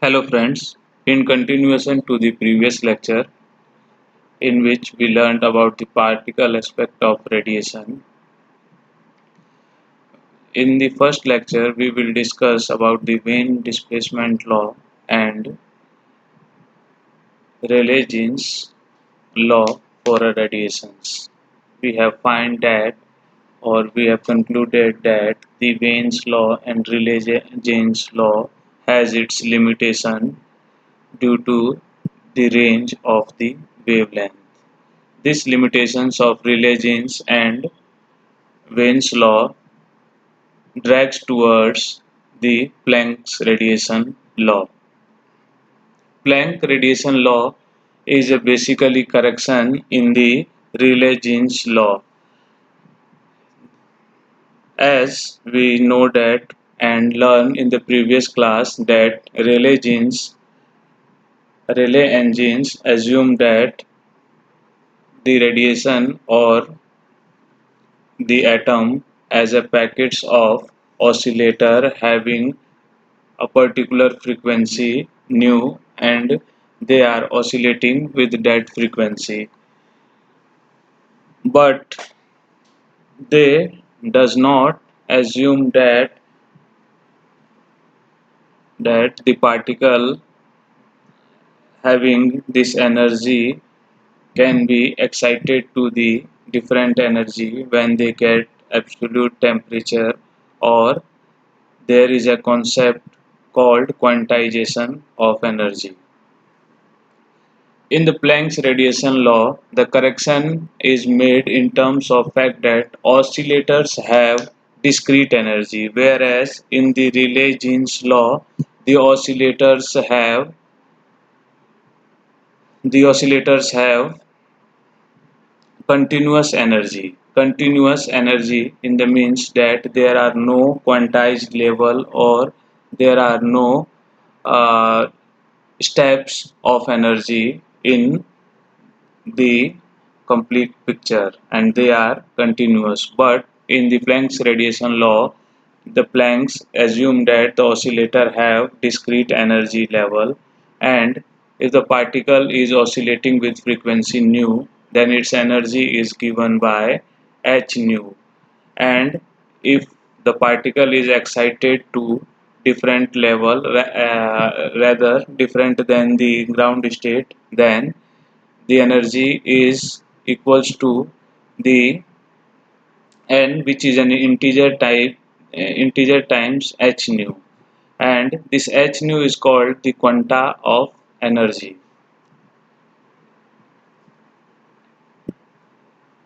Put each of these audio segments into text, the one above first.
Hello friends, in continuation to the previous lecture in which we learned about the particle aspect of radiation, in the first lecture we will discuss about the Wien displacement law and Rayleigh-Jeans law for radiations. We have find that or we have concluded that the Wien's law and Rayleigh-Jeans law has its limitation due to the range of the wavelength. These limitations of Rayleigh-Jeans and Wien's law drags towards the Planck's radiation law. Planck radiation law is a basically correction in the Rayleigh-Jeans law. As we know that and learn in the previous class that Rayleigh and Jeans assume that the radiation or the atom as a packets of oscillator having a particular frequency nu and they are oscillating with that frequency, but they does not assume that the particle having this energy can be excited to the different energy when they get absolute temperature, or there is a concept called quantization of energy. In the Planck's radiation law, the correction is made in terms of fact that oscillators have discrete energy, whereas in the Rayleigh-Jeans law, the oscillators have continuous energy. Continuous energy in the means that there are no quantized level or there are no uh, steps of energy in the complete picture and they are continuous. But in the Planck's radiation law, the Plancks assume that the oscillator have discrete energy level, and if the particle is oscillating with frequency nu, then its energy is given by h nu, and if the particle is excited to different level, rather different than the ground state, then the energy is equals to the n, which is an integer times h nu, and this h nu is called the quanta of energy.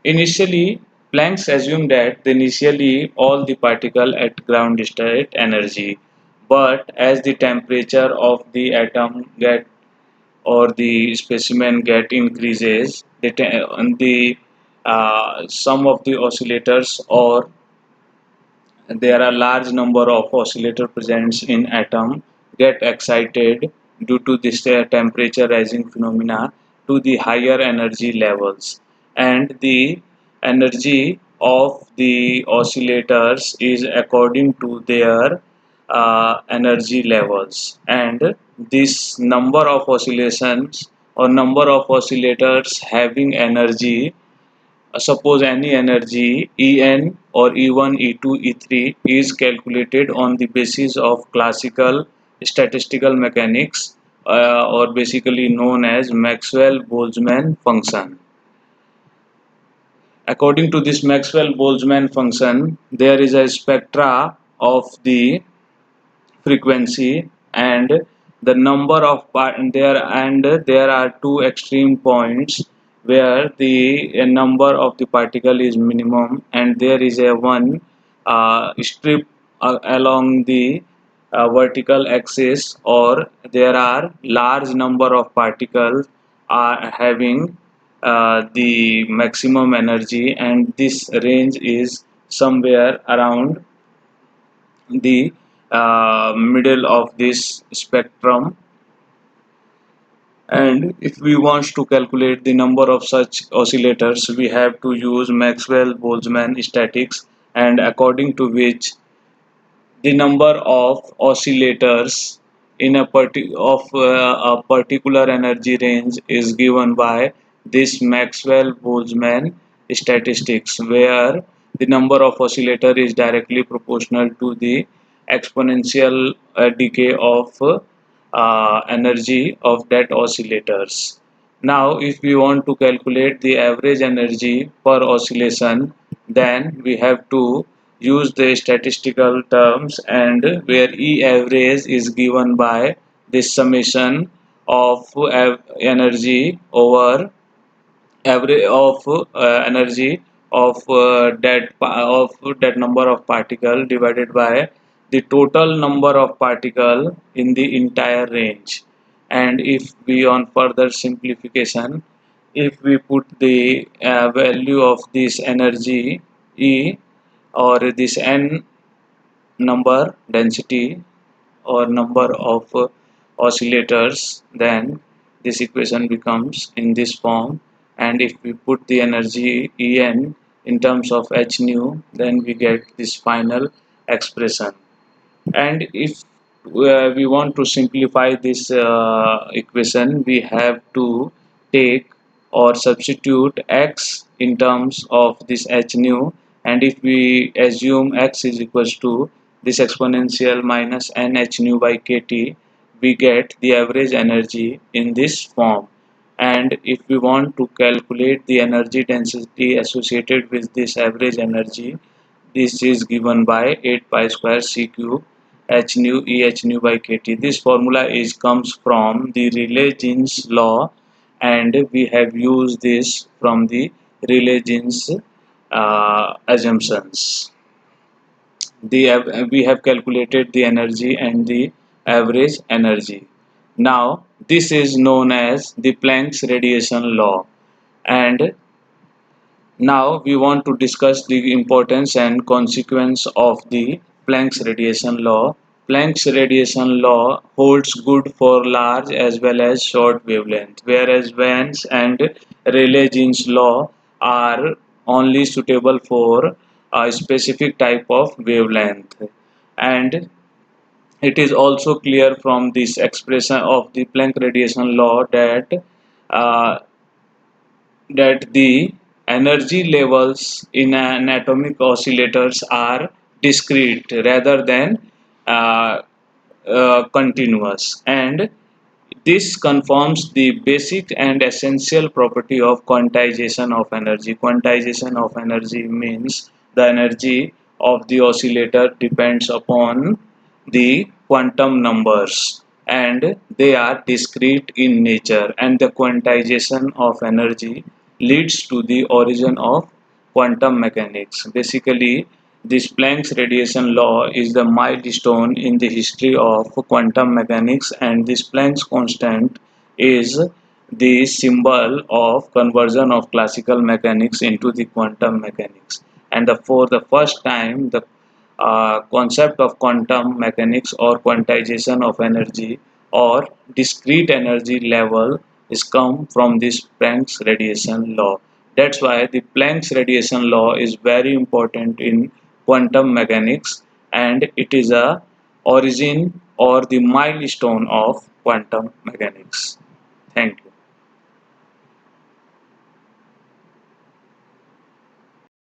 Initially, Planck assumed that initially all the particle at ground state energy, but as the temperature of the atom get or the specimen get increases, the some of the oscillators, or there are large number of oscillator presents in atom, get excited due to this temperature rising phenomena to the higher energy levels, and the energy of the oscillators is according to their energy levels, and this number of oscillations or number of oscillators having energy, suppose any energy En or E1, E2, E3 is calculated on the basis of classical statistical mechanics, or basically known as Maxwell-Boltzmann function. According to this Maxwell-Boltzmann function, there is a spectra of the frequency and the number of there, and there are two extreme points where the number of the particle is minimum and there is a one strip along the vertical axis, or there are large number of particles are having the maximum energy, and this range is somewhere around the middle of this spectrum. And if we want to calculate the number of such oscillators, we have to use Maxwell-Boltzmann statics, and according to which the number of oscillators in a particular energy range is given by this Maxwell-Boltzmann statistics, where the number of oscillator is directly proportional to the exponential decay of energy of that oscillators. Now, if we want to calculate the average energy per oscillation, then we have to use the statistical terms, and where E average is given by the summation of energy over average of energy of that number of particle divided by the total number of particle in the entire range. And if we on further simplification, if we put the value of this energy E, or this n number density or number of oscillators, then this equation becomes in this form. And if we put the energy En in terms of h nu, then we get this final expression. And if we want to simplify this equation, we have to take or substitute x in terms of this h nu, and if we assume x is equals to this exponential minus n h nu by kt, we get the average energy in this form. And if we want to calculate the energy density associated with this average energy, this is given by 8 pi square c cube h nu E h nu by kt. This formula is comes from the Rayleigh-Jeans law, and we have used this from the Rayleigh-Jeans assumptions. We have calculated the energy and the average energy. Now this is known as the Planck's radiation law, and now we want to discuss the importance and consequence of the Planck's radiation law. Planck's radiation law holds good for large as well as short wavelength, whereas Wien's and Rayleigh-Jeans law are only suitable for a specific type of wavelength. And it is also clear from this expression of the Planck radiation law uh, that the energy levels in an atomic oscillators are discrete rather than uh, continuous, and this confirms the basic and essential property of quantization of energy. Quantization of energy means the energy of the oscillator depends upon the quantum numbers, and they are discrete in nature, and the quantization of energy leads to the origin of quantum mechanics. Basically, this Planck's radiation law is the milestone in the history of quantum mechanics, and this Planck's constant is the symbol of conversion of classical mechanics into the quantum mechanics. And for the first time, the concept of quantum mechanics or quantization of energy or discrete energy level is come from this Planck's radiation law. That's why the Planck's radiation law is very important in quantum mechanics, and it is a origin or the milestone of quantum mechanics. Thank you.